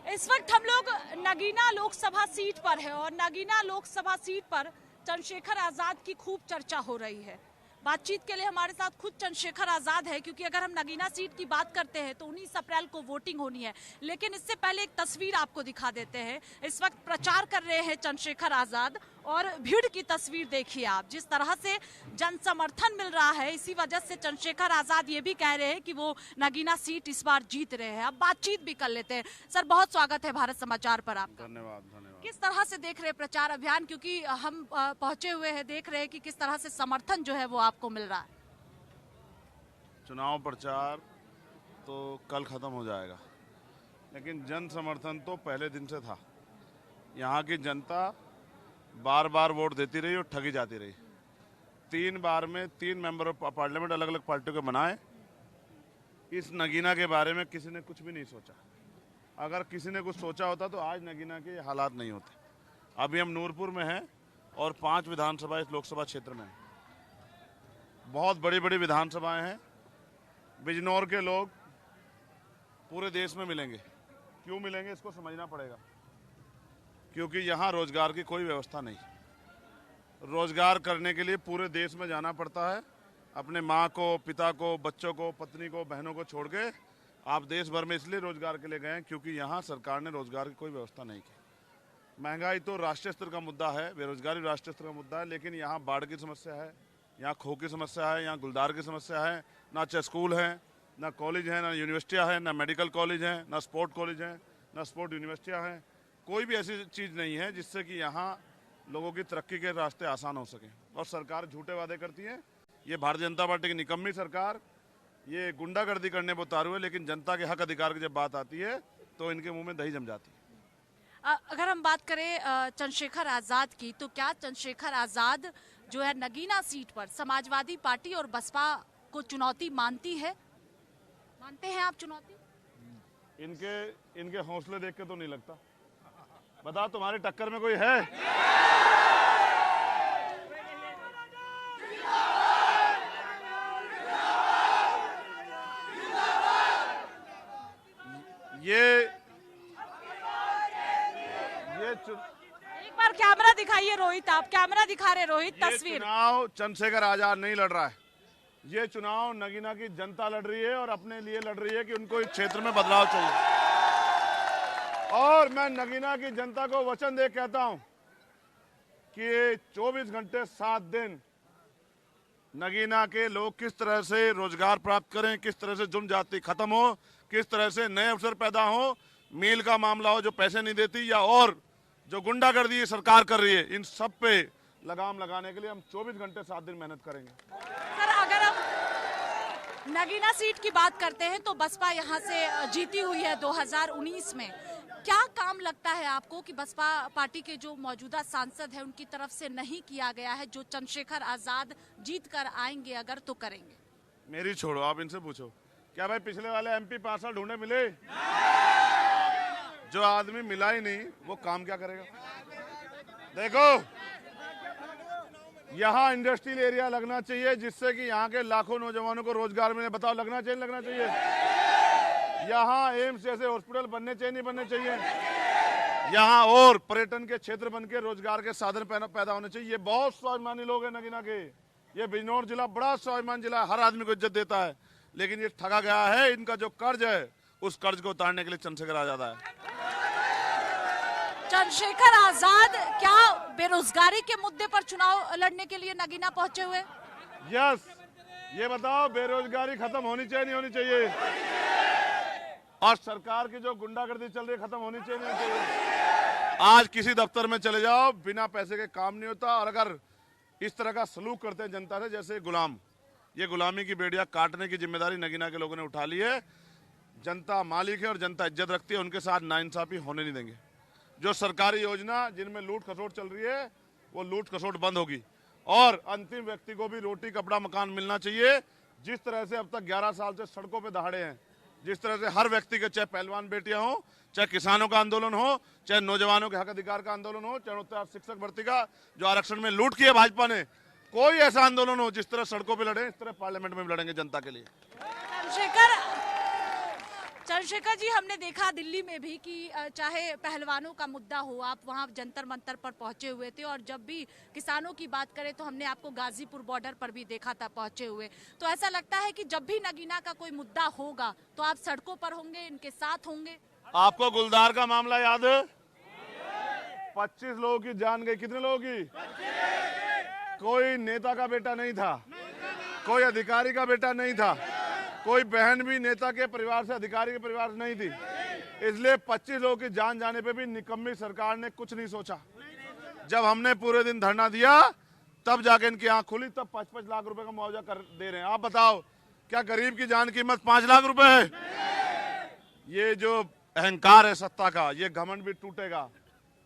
इस वक्त हम लोग नगीना लोकसभा सीट पर है और नगीना लोकसभा सीट पर चंद्रशेखर आजाद की खूब चर्चा हो रही है। बातचीत के लिए हमारे साथ खुद चंद्रशेखर आजाद है, क्योंकि अगर हम नगीना सीट की बात करते हैं तो 19 अप्रैल को वोटिंग होनी है। लेकिन इससे पहले एक तस्वीर आपको दिखा देते हैं। इस वक्त प्रचार कर रहे हैं चंद्रशेखर आजाद और भीड़ की तस्वीर देखिए आप। जिस तरह से जन समर्थन मिल रहा है, इसी वजह से चंद्रशेखर आजाद ये भी कह रहे हैं कि वो नगीना सीट इस बार जीत रहे हैं। अब बातचीत भी कर लेते हैं। सर, बहुत स्वागत है भारत समाचार पर आपका। धन्यवाद। किस तरह से देख रहे हैं प्रचार अभियान, क्योंकि हम पहुंचे हुए हैं, देख रहे हैं कि किस तरह से समर्थन जो है वो आपको मिल रहा है। चुनाव प्रचार तो कल खत्म हो जाएगा, लेकिन जन समर्थन तो पहले दिन से था। यहाँ की जनता बार बार वोट देती रही और ठगी जाती रही। 3 बार में 3 मेंबर ऑफ पार्लियामेंट अलग अलग पार्टियों के बनाए। इस नगीना के बारे में किसी ने कुछ भी नहीं सोचा। अगर किसी ने कुछ सोचा होता तो आज नगीना के हालात नहीं होते। अभी हम नूरपुर में हैं और 5 विधानसभा इस लोकसभा क्षेत्र में हैं। बहुत बड़ी बड़ी विधानसभाएं हैं। बिजनौर के लोग पूरे देश में मिलेंगे। क्यों मिलेंगे इसको समझना पड़ेगा, क्योंकि यहाँ रोजगार की कोई व्यवस्था नहीं। रोजगार करने के लिए पूरे देश में जाना पड़ता है। अपने माँ को, पिता को, बच्चों को, पत्नी को, बहनों को छोड़ के आप देश भर में इसलिए रोजगार के लिए गए हैं क्योंकि यहाँ सरकार ने रोजगार की कोई व्यवस्था नहीं की। महंगाई तो राष्ट्रीय स्तर का मुद्दा है, बेरोजगारी राष्ट्रीय स्तर का मुद्दा है, लेकिन यहाँ बाढ़ की समस्या है, यहाँ खो की समस्या है, यहाँ गुलदार की समस्या है। ना चाहे स्कूल हैं, ना कॉलेज हैं, ना यूनिवर्सिटियाँ हैं, ना मेडिकल कॉलेज हैं, ना स्पोर्ट कॉलेज हैं, ना स्पोर्ट यूनिवर्सिटियाँ हैं। कोई भी ऐसी चीज़ नहीं है जिससे कि यहाँ लोगों की तरक्की के रास्ते आसान हो सकें। और सरकार झूठे वादे करती है। ये भारतीय जनता पार्टी की निकम्मी सरकार ये गुंडागर्दी करने पर उतारू है, लेकिन जनता के हक अधिकार की जब बात आती है तो इनके मुंह में दही जम जाती है। अगर हम बात करें चंद्रशेखर आजाद की, तो क्या चंद्रशेखर आजाद जो है नगीना सीट पर समाजवादी पार्टी और बसपा को चुनौती मानती है? मानते हैं आप चुनौती? इनके हौसले देख के तो नहीं लगता। बताओ तुम्हारी टक्कर में कोई है? एक बार कैमरा दिखाइए रोहित, आप कैमरा दिखा रहे रोहित, तस्वीर। चुनाव चंद्रशेखर आजाद नहीं लड़ रहा है। ये चुनाव नगीना की जनता लड़ रही है और अपने लिए लड़ रही है कि उनको इस क्षेत्र में बदलाव चाहिए। और मैं नगीना की जनता को वचन दे कहता हूं कि 24 घंटे 7 दिन नगीना के लोग किस तरह से रोजगार प्राप्त करें, किस तरह से जुर्म जाति खत्म हो, किस तरह से नए अवसर पैदा हो, मील का मामला हो जो पैसे नहीं देती, या और जो गुंडागर्दी सरकार कर रही है, इन सब पे लगाम लगाने के लिए हम 24 घंटे 7 दिन मेहनत करेंगे। सर, अगर हम नगीना सीट की बात करते हैं तो बसपा यहाँ से जीती हुई है 2019 में। क्या काम लगता है आपको कि बसपा पार्टी के जो मौजूदा सांसद हैं उनकी तरफ से नहीं किया गया है, जो चंद्रशेखर आजाद जीत कर आएंगे अगर तो करेंगे? मेरी छोड़ो, आप इनसे पूछो। क्या भाई पिछले वाले MP 5 साल ढूंढे मिले? जो आदमी मिला ही नहीं वो काम क्या करेगा? देखो, यहाँ इंडस्ट्रियल एरिया लगना चाहिए जिससे कि यहाँ के लाखों नौजवानों को रोजगार मिले। बताओ, लगना चाहिए लगना चाहिए? यहाँ एम्स जैसे हॉस्पिटल बनने चाहिए नहीं बनने चाहिए? यहाँ और पर्यटन के क्षेत्र बन के रोजगार के साधन पैदा होने चाहिए। ये बहुत स्वाभिमानी लोग हैं नगीना के। ये बिजनौर जिला बड़ा स्वाभिमान जिला, हर आदमी को इज्जत देता है, लेकिन ये ठगा गया है। इनका जो कर्ज है उस कर्ज को उतारने के लिए चंद्रशेखर आजाद है। चंद्रशेखर आजाद क्या बेरोजगारी के मुद्दे पर चुनाव लड़ने के लिए नगीना पहुंचे हुए? यस। ये बताओ, बेरोजगारी खत्म होनी चाहिए नहीं होनी चाहिए? और सरकार की जो गुंडागर्दी चल रही है खत्म होनी चाहिए नहीं होनी चाहिए? आज किसी दफ्तर में चले जाओ, बिना पैसे के काम नहीं होता। और अगर इस तरह का सलूक करते हैं जनता से जैसे गुलाम, ये गुलामी की बेड़ियां काटने की जिम्मेदारी नगीना के लोगों ने उठा ली है। जनता मालिक है और जनता इज्जत रखती है, उनके साथ नाइंसाफी होने नहीं देंगे। जो सरकारी योजना जिनमें लूट खसोट चल रही है वो लूट खसोट बंद होगी और अंतिम व्यक्ति को भी रोटी कपड़ा मकान मिलना चाहिए। जिस तरह से अब तक 11 साल से सड़कों पे दहाड़े हैं, जिस तरह से हर व्यक्ति के, चाहे पहलवान बेटियां हो, चाहे किसानों का आंदोलन हो, चाहे नौजवानों के हक अधिकार का आंदोलन हो, चाहे शिक्षक भर्ती का जो आरक्षण में लूट किया भाजपा ने, कोई ऐसा आंदोलन हो जिस तरह सड़कों पे लड़े, इस तरह पार्लियामेंट में भी लड़ेंगे जनता के लिए। चंद्रशेखर जी, हमने देखा दिल्ली में भी कि चाहे पहलवानों का मुद्दा हो, आप वहां जंतर मंतर पर पहुंचे हुए थे, और जब भी किसानों की बात करें तो हमने आपको गाजीपुर बॉर्डर पर भी देखा था पहुंचे हुए। तो ऐसा लगता है कि जब भी नगीना का कोई मुद्दा होगा तो आप सड़कों पर होंगे, इनके साथ होंगे। आपको गुलदार का मामला याद है? 25 लोगों की जान गई। कितने लोगों की? कोई नेता का बेटा नहीं था, कोई अधिकारी का बेटा नहीं था, कोई बहन भी नेता के परिवार से, अधिकारी के परिवार से नहीं थी। इसलिए 25 लोगों की जान जाने पे भी निकम्मी सरकार ने कुछ नहीं सोचा। जब हमने पूरे दिन धरना दिया तब जाके इनकी आंख खुली, तब 5-5 लाख रुपए का मुआवजा कर दे रहे हैं। आप बताओ, क्या गरीब की जान की कीमत 5 लाख रुपए है? ये जो अहंकार है सत्ता का, ये घमंड भी टूटेगा।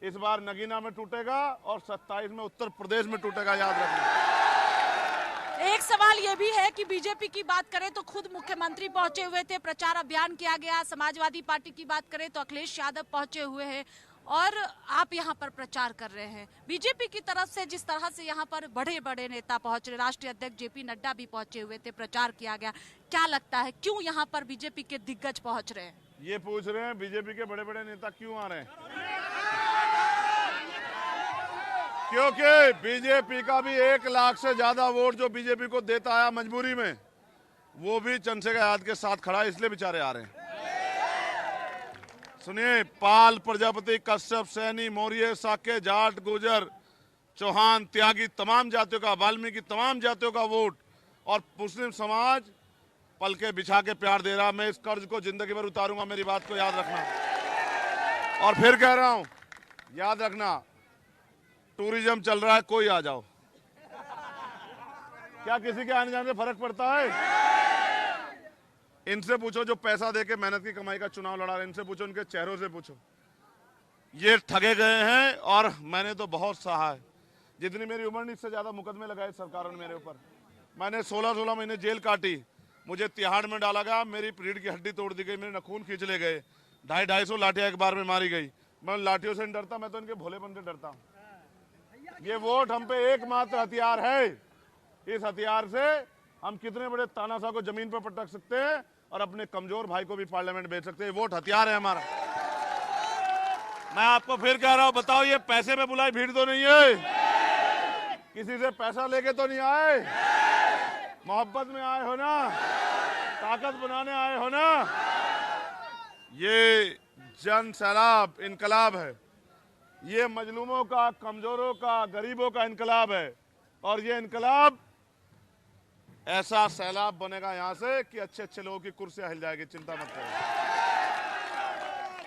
इस बार नगीना में टूटेगा और 27 में उत्तर प्रदेश में टूटेगा, याद रखना। एक सवाल ये भी है कि बीजेपी की बात करें तो खुद मुख्यमंत्री पहुंचे हुए थे, प्रचार अभियान किया गया। समाजवादी पार्टी की बात करें तो अखिलेश यादव पहुंचे हुए हैं और आप यहां पर प्रचार कर रहे हैं। बीजेपी की तरफ से जिस तरह से यहां पर बड़े बड़े नेता पहुंच रहे, राष्ट्रीय अध्यक्ष जेपी नड्डा भी पहुंचे हुए थे, प्रचार किया गया, क्या लगता है क्यों यहां पर बीजेपी के दिग्गज पहुंच रहे हैं? ये पूछ रहे हैं बीजेपी के बड़े बड़े नेता क्यों आ रहे हैं? क्योंकि बीजेपी का भी 1 लाख से ज्यादा वोट जो बीजेपी को देता आया मजबूरी में, वो भी चंद्रशेखर आजाद के साथ खड़ा है, इसलिए बेचारे आ रहे हैं। सुनिए, पाल, प्रजापति, कश्यप, सैनी, मौर्य, साके, जाट, गुर्जर, चौहान, त्यागी, तमाम जातियों का, वाल्मीकि, तमाम जातियों का वोट, और मुस्लिम समाज पल के बिछा के प्यार दे रहा। मैं इस कर्ज को जिंदगी भर उतारूंगा, मेरी बात को याद रखना। और फिर कह रहा हूं, याद रखना, टूरिज्म चल रहा है, कोई आ जाओ। क्या किसी के आने जाने से फर्क पड़ता है? इनसे पूछो जो पैसा देके मेहनत की कमाई का चुनाव लड़ा रहे, इनसे पूछो, इनके चेहरों से पूछो। ये ठगे गए हैं और मैंने तो बहुत सहा है। जितनी मेरी उम्र नहीं, इससे ज्यादा मुकदमे लगाए सरकारों ने मेरे ऊपर। मैंने 16-16 महीने जेल काटी, मुझे तिहाड़ में डाला गया, मेरी रीढ़ की हड्डी तोड़ दी गई, मेरे नखून खींच ले गए, 250-250 लाठियां एक बार में मारी गई। मैं लाठियों से नहीं डरता, मैं तो इनके भोलेपन से डरता हूं। ये वोट हम पे एकमात्र हथियार है। इस हथियार से हम कितने बड़े तानाशाह को जमीन पर पटक सकते हैं और अपने कमजोर भाई को भी पार्लियामेंट भेज सकते हैं। वोट हथियार है हमारा। मैं आपको फिर कह रहा हूं, बताओ, ये पैसे में बुलाई भीड़ तो नहीं है? किसी से पैसा लेके तो नहीं आए? मोहब्बत में आए हो ना, ताकत बनाने आए हो ना। ये जन सैलाब इनकलाब है, ये मजलूमों का, कमजोरों का, गरीबों का इनकलाब है। और ये इनकलाब ऐसा सैलाब बनेगा यहां से कि अच्छे अच्छे लोगों की कुर्सियां हिल जाएगी, चिंता मत करो।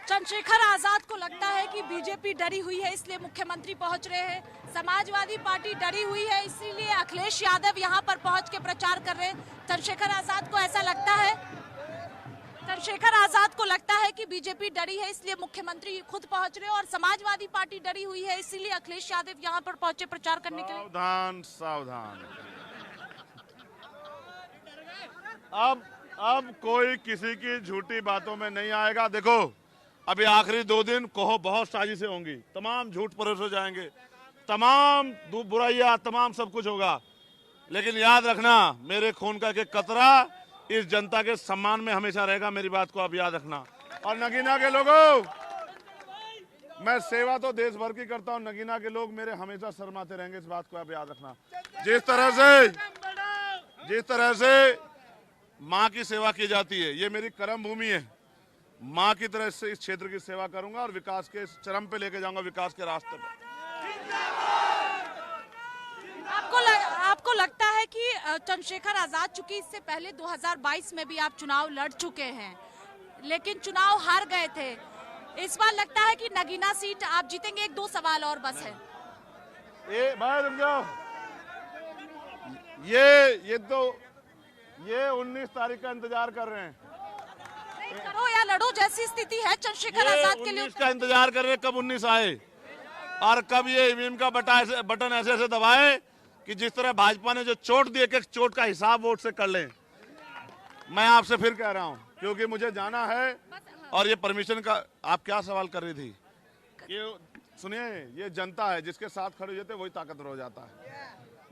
चंद्रशेखर आजाद को लगता है कि बीजेपी डरी हुई है इसलिए मुख्यमंत्री पहुंच रहे हैं, समाजवादी पार्टी डरी हुई है इसीलिए अखिलेश यादव यहां पर पहुंच के प्रचार कर रहे हैं। चंद्रशेखर आजाद को ऐसा लगता है, चंद्रशेखर आजाद को लगता है कि बीजेपी डरी है इसलिए मुख्यमंत्री खुद पहुंच रहे हैं, और समाजवादी पार्टी डरी हुई है इसीलिए अखिलेश यादव यहां पर पहुंचे प्रचार करने के लिए। सावधान सावधान। अब कोई किसी की झूठी बातों में नहीं आएगा। देखो, अभी आखिरी 2 दिन कहो बहुत साजिशें होंगी, तमाम झूठ परोसे जाएंगे, तमाम बुराइयां, तमाम सब कुछ होगा, लेकिन याद रखना, मेरे खून का एक कतरा इस जनता के सम्मान में हमेशा रहेगा। मेरी बात को आप याद रखना। और नगीना के लोगों, मैं सेवा तो देश भर की करता हूं, नगीना के लोग मेरे हमेशा शर्माते रहेंगे, इस बात को आप याद रखना। जिस तरह से माँ की सेवा की जाती है, ये मेरी कर्म भूमि है, माँ की तरह से इस क्षेत्र की सेवा करूंगा और विकास के चरम पे लेके जाऊंगा, विकास के रास्ते पे। आपको लगता है कि चंद्रशेखर आजाद, चूंकि इससे पहले 2022 में भी आप चुनाव लड़ चुके हैं लेकिन चुनाव हार गए थे, इस बार लगता है कि नगीना सीट आप जीतेंगे? 1-2 सवाल और बस है। ये 19 तारीख का इंतजार कर रहे हैं। करो या लड़ो जैसी स्थिति है चंद्रशेखर आजाद के लिए। 19 का इंतजार कर रहे हैं, कब 19 आए और कब ये ईवीएम का बटन ऐसे दबाए कि जिस तरह भाजपा ने जो चोट दी, एक चोट का हिसाब वोट से कर लें। मैं आपसे फिर कह रहा हूं, क्योंकि मुझे जाना है और ये परमिशन का, आप क्या सवाल कर रही थी? ये सुनिए, ये जनता है, जिसके साथ खड़े हो जाते वही ताकतवर हो जाता है।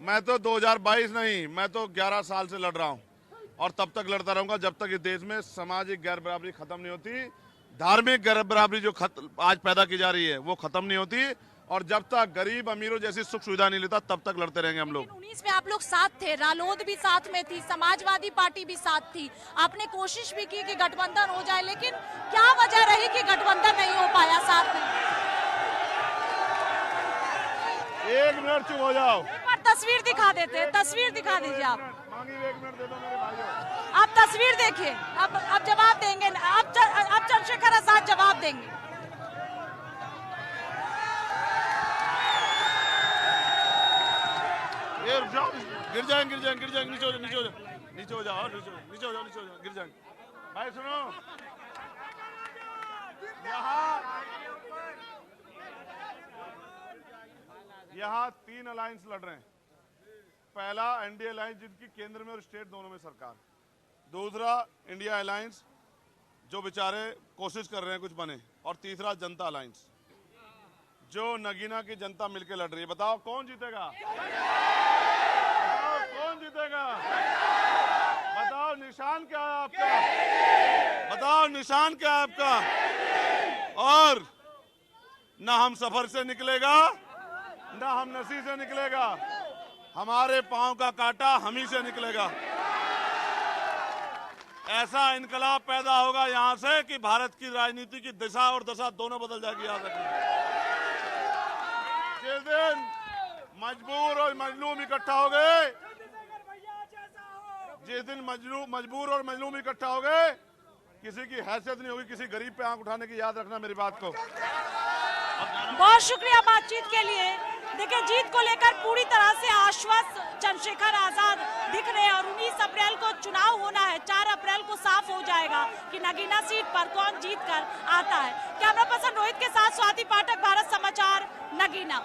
मैं तो 2022 नहीं, मैं तो 11 साल से लड़ रहा हूं और तब तक लड़ता रहूंगा जब तक इस देश में सामाजिक गैर बराबरी खत्म नहीं होती, धार्मिक गैर बराबरी जो आज पैदा की जा रही है वो खत्म नहीं होती, और जब तक गरीब अमीरों जैसी सुख सुविधा नहीं लेता तब तक लड़ते रहेंगे हम लोग। 19 में आप लोग साथ थे, रालोद भी साथ में थी, समाजवादी पार्टी भी साथ थी, आपने कोशिश भी की कि गठबंधन हो जाए, लेकिन क्या वजह रही कि गठबंधन नहीं हो पाया साथ में? एक मिनट चुप हो जाओ, एक बार तस्वीर दिखा देते, तस्वीर दिखा दीजिए आप। मांगी 1 मिनट दे दो मेरे भाइयों। आप तस्वीर देखिए, अब जवाब देंगे, अब चंद्रशेखर आजाद जवाब देंगे। गिर जाएंगे नीचे हो जाओ, गिर जाएंगे। भाई सुनो, यहाँ 3 अलायंस लड़ रहे हैं। पहला एनडीए अलायंस जिनकी केंद्र में और स्टेट दोनों में सरकार, दूसरा इंडिया अलायंस जो बेचारे कोशिश कर रहे हैं कुछ बने, और तीसरा जनता अलायंस जो नगीना की जनता मिलकर लड़ रही है। बताओ कौन जीतेगा? कौन जीतेगा? बताओ निशान क्या है आपका? बताओ निशान क्या है आपका? और ना हम सफर से निकलेगा ना हम नसी से निकलेगा, हमारे पांव का कांटा हम ही से निकलेगा। ऐसा इनकलाब पैदा होगा यहां से कि भारत की राजनीति की दिशा और दशा दोनों बदल जाएगी। याद रखिए, जिस दिन मजबूर और मजलूम इकट्ठा हो गए, जिस दिन मजबूर और मजलूम इकट्ठा हो गए, किसी की हैसियत नहीं होगी किसी गरीब पे आंख उठाने की। याद रखना मेरी बात को। बहुत शुक्रिया बातचीत के लिए। देखिए, जीत को लेकर पूरी तरह से आश्वस्त चंद्रशेखर आजाद दिख रहे हैं, और 19 अप्रैल को चुनाव होना है। 4 अप्रैल को साफ हो जाएगा कि नगीना सीट पर कौन जीत कर आता है। कैमरा पर्सन रोहित के साथ स्वाति पाठक, भारत समाचार, नगीना।